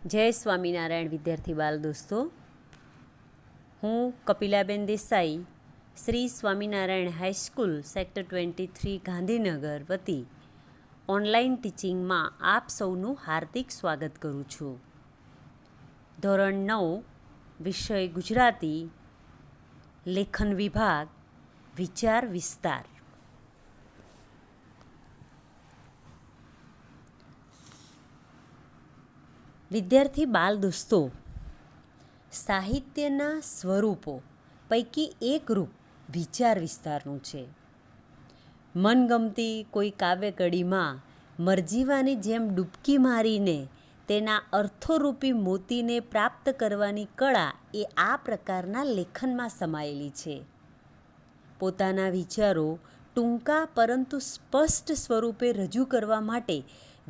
જય સ્વામિનારાયણ વિદ્યાર્થી બાલ દોસ્તો, હું કપિલાબેન દેસાઈ શ્રી સ્વામિનારાયણ હાઈસ્કૂલ સેક્ટર 23 ગાંધીનગર વતી ઓનલાઈન ટીચિંગમાં આપ સૌનું હાર્દિક સ્વાગત કરું છું. ધોરણ 9 વિષય ગુજરાતી, લેખન વિભાગ, વિચાર વિસ્તાર. વિદ્યાર્થી બાલ દોસ્તો, સાહિત્યના સ્વરૂપો પૈકી એક રૂપ વિચાર વિસ્તારનું છે. મનગમતી કોઈ કાવ્યકડીમાં મરજીવાની જેમ ડૂબકી મારીને તેના અર્થોરૂપી મોતીને પ્રાપ્ત કરવાની કળા એ આ પ્રકારના લેખનમાં સમાયેલી છે. પોતાના વિચારો ટૂંકા પરંતુ સ્પષ્ટ સ્વરૂપે રજૂ કરવા માટે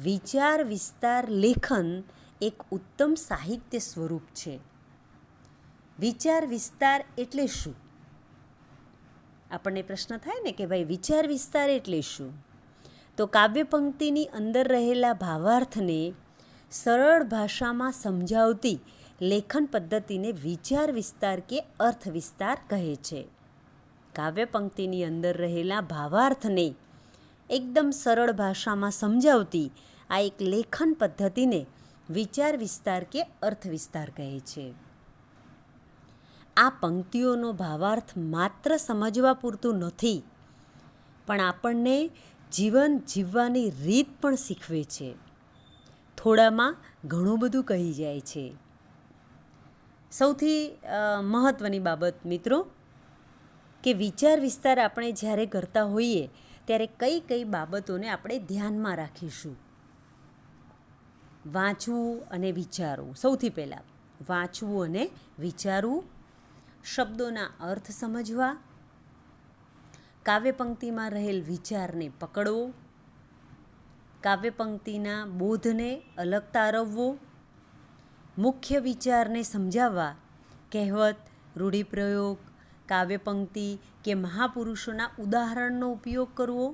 વિચાર વિસ્તાર લેખન એક ઉત્તમ સાહિત્ય સ્વરૂપ છે. વિચાર વિસ્તાર એટલે શું? આપણને પ્રશ્ન થાય ને કે ભાઈ વિચાર વિસ્તાર એટલે શું? તો કાવ્ય પંક્તિની અંદર રહેલા ભાવાર્થને સરળ ભાષામાં સમજાવતી લેખન પદ્ધતિને વિચાર વિસ્તાર કે અર્થ વિસ્તાર કહે છે. કાવ્ય પંક્તિની અંદર રહેલા ભાવાર્થને એકદમ સરળ ભાષામાં સમજાવતી આ એક લેખન પદ્ધતિને વિચાર વિસ્તાર કે અર્થ વિસ્તાર કહે છે. આ પંક્તિઓનો ભાવાર્થ માત્ર સમજવા પૂરતું નથી, પણ આપણને જીવન જીવવાની રીત પણ શીખવે છે. થોડામાં ઘણું બધું કહી જાય છે. સૌથી મહત્ત્વની બાબત મિત્રો, કે વિચાર વિસ્તાર આપણે જ્યારે કરતા હોઈએ ત્યારે કઈ કઈ બાબતોને આપણે ધ્યાનમાં રાખીશું. વાંચવું અને વિચારવું. સૌથી પહેલાં વાંચવું અને વિચારવું, શબ્દોના અર્થ સમજવા, કાવ્યપંક્તિમાં રહેલ વિચારને પકડવો, કાવ્યપંક્તિના બોધને અલગ તારવવો, મુખ્ય વિચારને સમજાવવા કહેવત, રૂઢિપ્રયોગ, કાવ્યપંક્તિ કે મહાપુરુષોના ઉદાહરણનો ઉપયોગ કરવો,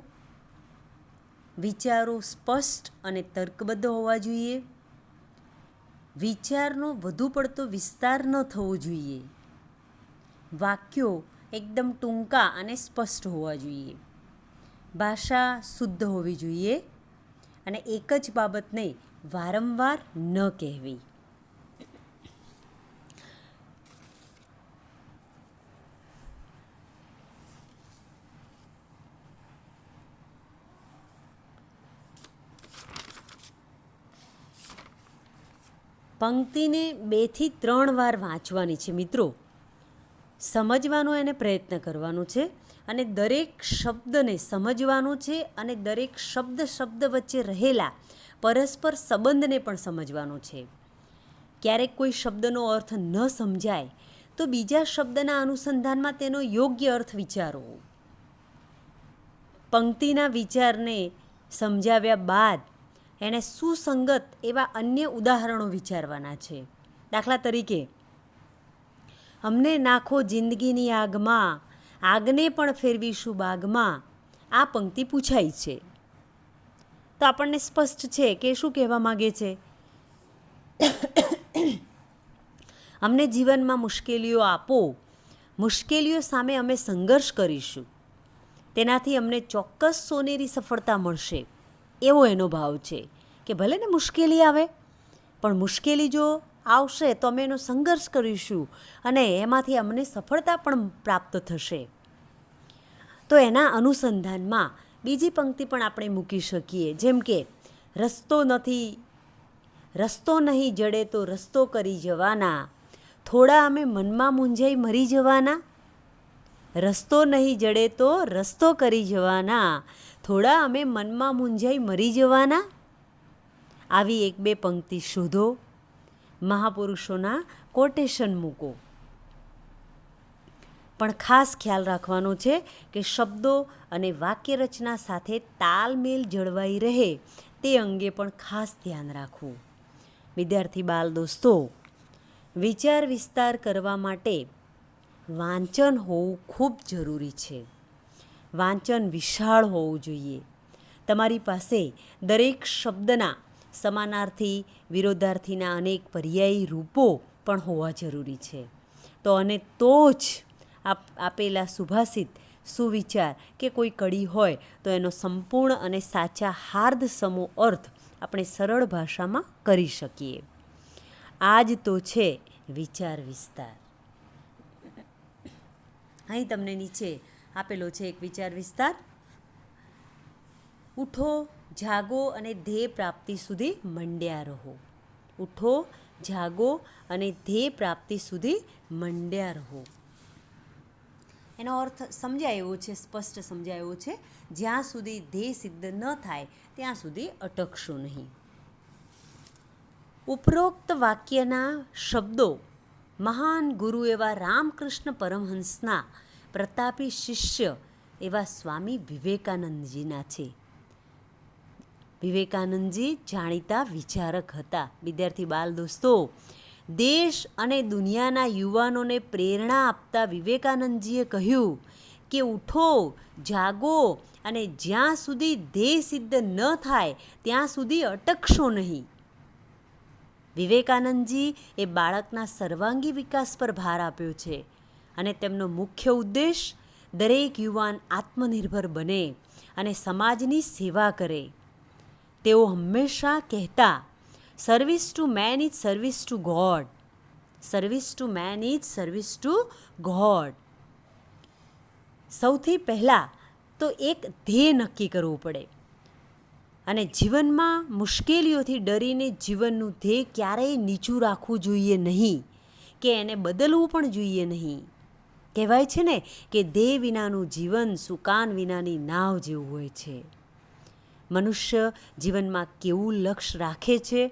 વિચારો સ્પષ્ટ અને તર્કબદ્ધ હોવા જોઈએ, વિચારનો વધુ પડતો વિસ્તાર ન થવો જોઈએ, વાક્યો એકદમ ટૂંકા અને સ્પષ્ટ હોવા જોઈએ, ભાષા શુદ્ધ હોવી જોઈએ અને એક જ બાબતને વારંવાર ન કહેવી. પંક્તિને 2 થી 3 વાર વાંચવાની છે મિત્રો. સમજવાનો એને પ્રયત્ન કરવાનો છે અને દરેક શબ્દને સમજવાનો છે અને દરેક શબ્દ વચ્ચે રહેલા પરસ્પર સંબંધને પણ સમજવાનો છે. ક્યારેક કોઈ શબ્દનો અર્થ ન સમજાય તો બીજા શબ્દના અનુસંધાનમાં તેનો યોગ્ય અર્થ વિચારો. પંક્તિના વિચારને સમજાવ્યા બાદ એને સુસંગત એવા અન્ય ઉદાહરણો વિચારવાના છે. દાખલા તરીકે, અમને નાખો જિંદગીની આગમાં, આગને પણ ફેરવીશું બાગમાં. આ પંક્તિ પૂછાઈ છે તો આપણને સ્પષ્ટ છે કે શું કહેવા માગે છે. અમને જીવનમાં મુશ્કેલીઓ આપો, મુશ્કેલીઓ સામે અમે સંઘર્ષ કરીશું, તેનાથી અમને ચોક્કસ સોનેરી સફળતા મળશે. એવો એનો ભાવ છે કે ભલે ને મુશ્કેલી આવે, પણ મુશ્કેલી જો આવશે તો અમે એનો સંઘર્ષ કરીશું અને એમાંથી અમને સફળતા પણ પ્રાપ્ત થશે. તો એના અનુસંધાનમાં બીજી પંક્તિ પણ આપણે મૂકી શકીએ, જેમ કે રસ્તો નહીં જડે તો રસ્તો કરી જવાના, થોડા અમે મનમાં મૂંઝાઈ મરી જવાના. રસ્તો નહીં જડે તો રસ્તો કરી જવાના, થોડા અમે મનમાં મૂંઝાઈ મરી જવાના. આવી 1-2 પંક્તિ શોધો, મહાપુરુષોના કોટેશન મૂકો. પણ ખાસ ખ્યાલ રાખવાનો છે કે શબ્દો અને વાક્ય રચના સાથે તાલમેલ જળવાઈ રહે તે અંગે પણ ખાસ ધ્યાન રાખવું. વિદ્યાર્થી બાલ દોસ્તો, વિચાર વિસ્તાર કરવા માટે વાંચન હોવું ખૂબ જરૂરી છે. વાંચન વિશાળ હોવું જોઈએ. તમારી પાસે દરેક શબ્દના સમાનાર્થી વિરોધાર્થીના અનેક પર્યાયી રૂપો પણ હોવા જરૂરી છે. તો અને તો જ આપેલા સુભાષિત, સુવિચાર કે કોઈ કડી હોય તો એનો સંપૂર્ણ અને સાચા હાર્દ સમો અર્થ આપણે સરળ ભાષામાં કરી શકીએ. આ જ તો છે વિચાર વિસ્તાર. અહીં તમને નીચે આપેલો છે એક વિચાર વિસ્તાર. ઉઠો, જાગો અને ધ્યેય પ્રાપ્તિ સુધી મંડ્યા રહો. ઉઠો, જાગો અને ધ્યેય પ્રાપ્તિ સુધી મંડ્યા રહો. એનો અર્થ સમજાયો છે, સ્પષ્ટ સમજાયો છે. જ્યાં સુધી ધ્યેય સિદ્ધ ન થાય ત્યાં સુધી અટકશો નહીં. ઉપરોક્ત વાક્યના શબ્દો મહાન ગુરુ એવા રામકૃષ્ણ પરમહંસના પ્રતાપી શિષ્ય એવા સ્વામી વિવેકાનંદજીના છે. વિવેકાનંદજી જાણીતા વિચારક હતા. વિદ્યાર્થી બાલ દોસ્તો, દેશ અને દુનિયાના યુવાનોને પ્રેરણા આપતા વિવેકાનંદજીએ કહ્યું કે ઉઠો, જાગો અને જ્યાં સુધી ધ્યેય સિદ્ધ ન થાય ત્યાં સુધી અટકશો નહીં. વિવેકાનંદજી એ બાળકના સર્વાંગી વિકાસ પર ભાર આપ્યો છે અને તેમનો મુખ્ય ઉદ્દેશ દરેક યુવાન આત્મનિર્ભર બને અને સમાજની સેવા કરે. તેઓ હંમેશા કહેતા, service two main is service two God. Service two main is service two God. સૌથી પહેલાં તો એક ધ્યેય નક્કી કરવું પડે અને જીવનમાં મુશ્કેલીઓથી ડરીને જીવનનું ધ્યેય ક્યારેય નીચું રાખવું જોઈએ નહીં કે એને બદલવું પણ જોઈએ નહીં. કહેવાય છે ને કે ધ્યેય વિનાનું જીવન સુકાન વિનાની નાવ જેવું હોય છે. મનુષ્ય જીવનમાં કેવું લક્ષ્ય રાખે છે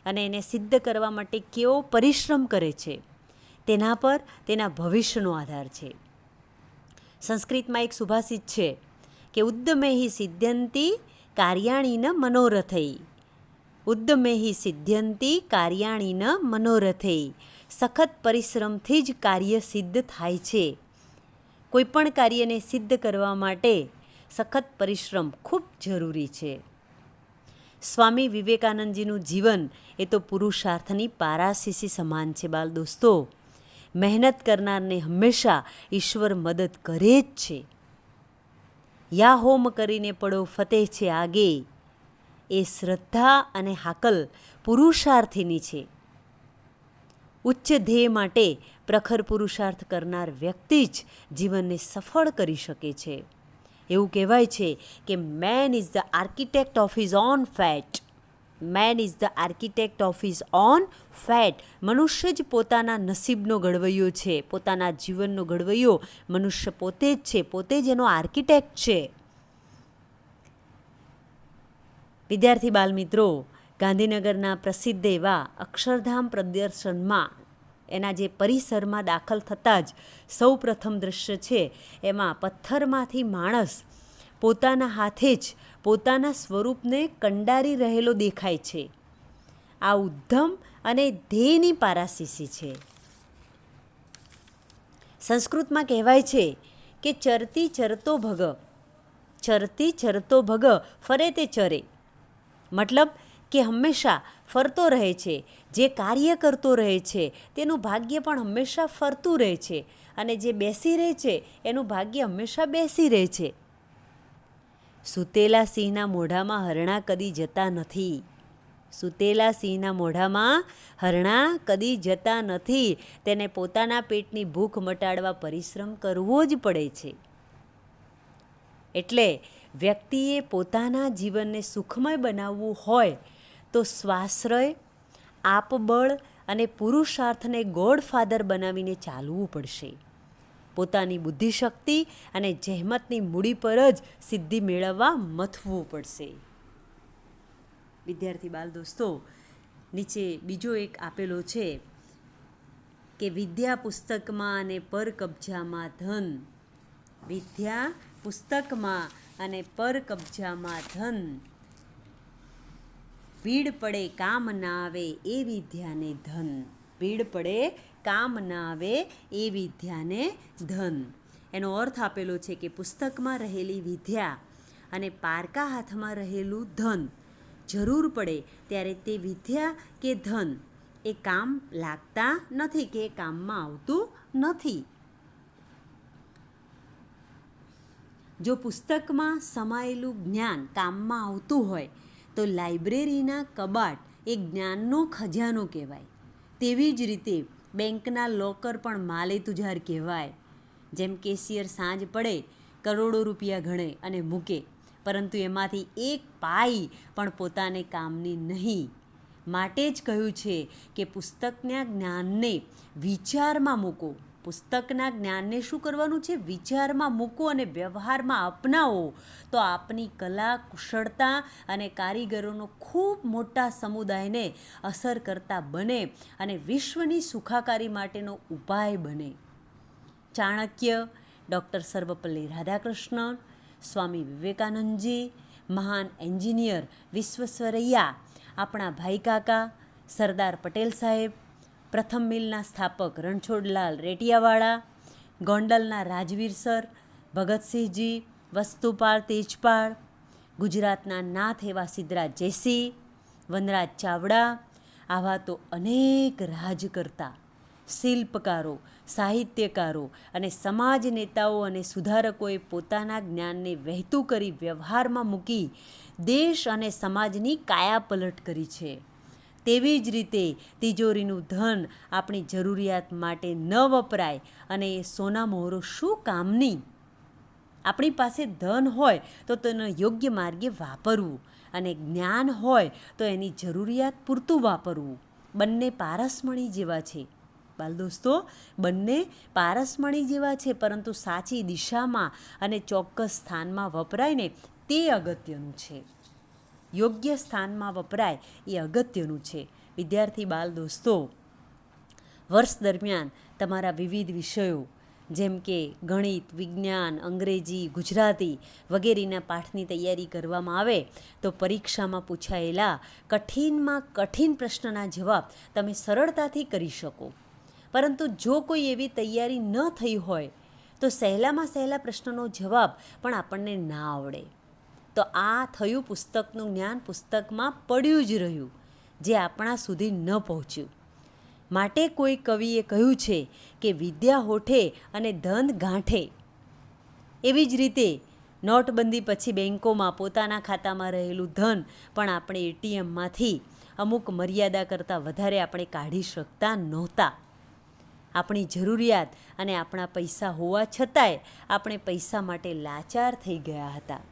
અને એને સિદ્ધ કરવા માટે કેવો પરિશ્રમ કરે છે તેના પર તેના ભવિષ્યનો આધાર છે. સંસ્કૃતમાં એક સુભાષિત છે કે ઉદ્યમેહિ સિદ્ધ્યંતી કાર્યાણીન મનોરથૈ. ઉદ્યમેહિ સિદ્ધ્યંતી કાર્યાણીન મનોરથૈ. સખત પરિશ્રમથી જ કાર્ય સિદ્ધ થાય છે. કોઈપણ કાર્યને સિદ્ધ કરવા માટે સખત પરિશ્રમ ખૂબ જરૂરી છે. સ્વામી વિવેકાનંદજીનું જીવન એ તો પુરુષાર્થની પારાશીસી સમાન છે. બાલ દોસ્તો, મહેનત કરનારને હંમેશા ઈશ્વર મદદ કરે જ છે. યા હોમ કરીને પડો ફતેહ છે આગે, એ શ્રદ્ધા અને હાકલ પુરુષાર્થીની છે. ઉચ્ચ ધ્યેય માટે પ્રખર પુરુષાર્થ કરનાર વ્યક્તિ જ જીવનને સફળ કરી શકે છે. એવું કહેવાય છે કે main is the architect of his own fat. Main is the architect of his own fat. મનુષ્ય જ પોતાના નસીબનો ઘડવૈયો છે. પોતાના જીવનનો ઘડવૈયો મનુષ્ય પોતે જ છે. પોતે જ એનો આર્કિટેક્ટ છે. વિદ્યાર્થી બાલમિત્રો, ગાંધીનગરના પ્રસિદ્ધ એવા અક્ષરધામ પ્રદર્શનમાં એના જે પરિસરમાં દાખલ થતાં જ સૌ પ્રથમ દૃશ્ય છે એમાં પથ્થરમાંથી માણસ પોતાના હાથે જ પોતાના સ્વરૂપને કંડારી રહેલો દેખાય છે. આ ઉદ્ધમ અને ધ્યેયની પારાશીસી છે. સંસ્કૃતમાં કહેવાય છે કે ચરતી ચરતો ભગ, ચરતી ચરતો ભગ ફરે તે ચરે. મતલબ કે હંમેશા ફરતો રહે છે, જે કાર્ય કરતો રહે છે તેનું ભાગ્ય પણ હંમેશા ફરતું રહે છે અને જે બેસી રહે છે એનું ભાગ્ય હંમેશા બેસી રહે છે. સૂતેલા સિંહના મોઢામાં હરણા કદી જતા નથી. સૂતેલા સિંહના મોઢામાં હરણા કદી જતા નથી. તેને પોતાના પેટની ભૂખ મટાડવા પરિશ્રમ કરવો જ પડે છે. એટલે વ્યક્તિએ પોતાના જીવનને સુખમય બનાવવું હોય તો સ્વાશ્રય, આપબળ અને પુરુષાર્થને ગોડફાધર બનાવીને ચાલવું પડશે. પોતાની બુદ્ધિશક્તિ અને જહેમતની મૂડી પર જ સિદ્ધિ મેળવવા મથવું પડશે. વિદ્યાર્થી બાલ દોસ્તો, નીચે બીજો એક આપેલો છે કે વિદ્યા પુસ્તકમાં અને પર કબજામાં ધન. વિદ્યા પુસ્તકમાં અને પર કબજામાં ધન. ભીડ પડે કામ ના આવે એ વિદ્યાને ધન. ભીડ પડે કામ ના આવે એ વિદ્યાને ધન. એનો અર્થ આપેલો છે કે પુસ્તકમાં રહેલી વિદ્યા અને પારકા હાથમાં રહેલું ધન જરૂર પડે ત્યારે તે વિદ્યા કે ધન એ કામ લાગતા નથી કે એ કામમાં આવતું નથી. જો પુસ્તકમાં સમાયેલું જ્ઞાન કામમાં આવતું હોય તો લાઇબ્રેરીના કબાટ એ જ્ઞાનનો ખજાનો કહેવાય. તેવી જ રીતે બેંકના લોકર પણ માલે તુજાર કહેવાય. જેમ કેશિયર સાંજ પડે કરોડો રૂપિયા ગણે અને મૂકે, પરંતુ એમાંથી એક પાઈ પણ પોતાને કામની નહીં. માટે જ કહ્યું છે કે પુસ્તકના જ્ઞાનને વિચારમાં મૂકો. પુસ્તકના જ્ઞાનને શું કરવાનું છે? વિચારમાં મૂકો અને વ્યવહારમાં અપનાવો તો આપની કલા, કુશળતા અને કારીગરોનો ખૂબ મોટા સમુદાયને અસર કરતા બને અને વિશ્વની સુખાકારી માટેનો ઉપાય બને. ચાણક્ય, ડૉક્ટર સર્વપલ્લી રાધાકૃષ્ણન, સ્વામી વિવેકાનંદજી, મહાન એન્જિનિયર વિશ્વેશ્વરૈયા, આપણા ભાઈ કાકા સરદાર પટેલ સાહેબ, પ્રથમ મિલના સ્થાપક રણછોડલાલ રેટિયાવાળા, ગોંડલના રાજવીર સર, ભગતસિંહજી, વસ્તુપાલ તેજપાળ, ગુજરાતના નાથ એવા સિદ્ધરાજ જયસિંહ, વનરાજ ચાવડા, આવા તો અનેક રાજકર્તા, શિલ્પકારો, સાહિત્યકારો અને સમાજ નેતાઓ અને સુધારકોએ પોતાના જ્ઞાનને વહેતું કરી વ્યવહારમાં મૂકી દેશ અને સમાજની કાયાપલટ કરી છે. તેવી જ રીતે તિજોરીનું ધન આપણી જરૂરિયાત માટે ન વપરાય અને એ સોના મોહરો શું કામની? આપણી પાસે ધન હોય તો તેનો યોગ્ય માર્ગે વાપરવું અને જ્ઞાન હોય તો એની જરૂરિયાત પૂરતું વાપરવું. બંને પારસમણી જેવા છે બાલ દોસ્તો, બંને પારસમણી જેવા છે, પરંતુ સાચી દિશામાં અને ચોક્કસ સ્થાનમાં વપરાય ને તે અગત્યનું છે. યોગ્ય સ્થાનમાં વપરાય એ અગત્યનું છે. વિદ્યાર્થી બાલ દોસ્તો, વર્ષ દરમિયાન તમારા વિવિધ વિષયો જેમ કે ગણિત, વિજ્ઞાન, અંગ્રેજી, ગુજરાતી વગેરેના પાઠની તૈયારી કરવામાં આવે તો પરીક્ષામાં પૂછાયેલા કઠિનમાં કઠિન પ્રશ્નના જવાબ તમે સરળતાથી કરી શકો. પરંતુ જો કોઈ એવી તૈયારી ન થઈ હોય તો સહેલામાં સહેલા પ્રશ્નનો જવાબ પણ આપણને ના આવડે. તો આ થયું પુસ્તકનું જ્ઞાન પુસ્તકમાં પડ્યું જ રહ્યું, જે આપણા સુધી ન પહોંચ્યું. માટે કોઈ કવિએ કહ્યું છે કે વિદ્યા હોઠે અને ધન ગાંઠે. એવી જ રીતે નોટબંધી પછી બેન્કોમાં પોતાના ખાતામાં રહેલું ધન પણ આપણે એટીએમમાંથી અમુક મર્યાદા કરતાં વધારે આપણે કાઢી શકતા નહોતા. આપણી જરૂરિયાત અને આપણા પૈસા હોવા છતાંય આપણે પૈસા માટે લાચાર થઈ ગયા હતા.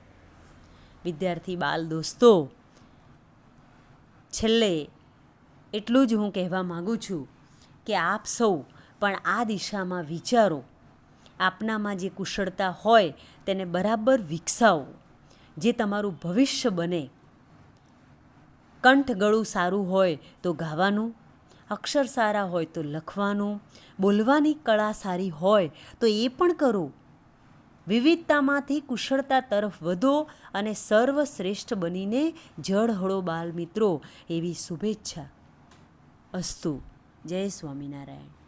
વિદ્યાર્થી બાલ દોસ્તો, છેલ્લે એટલું જ હું કહેવા માગું છું કે આપ સૌ પણ આ દિશામાં વિચારો. આપનામાં જે કુશળતા હોય તેને બરાબર વિકસાવો, જે તમારું ભવિષ્ય બને. કંઠ ગળું સારું હોય તો ગાવાનું, અક્ષર સારા હોય તો લખવાનું, બોલવાની કળા સારી હોય તો એ પણ કરો. વિવિધતામાંથી કુશળતા તરફ વધો અને સર્વશ્રેષ્ઠ બનીને ઝળહળો બાલ મિત્રો, એવી શુભેચ્છા. અસ્તુ. જય સ્વામિનારાયણ.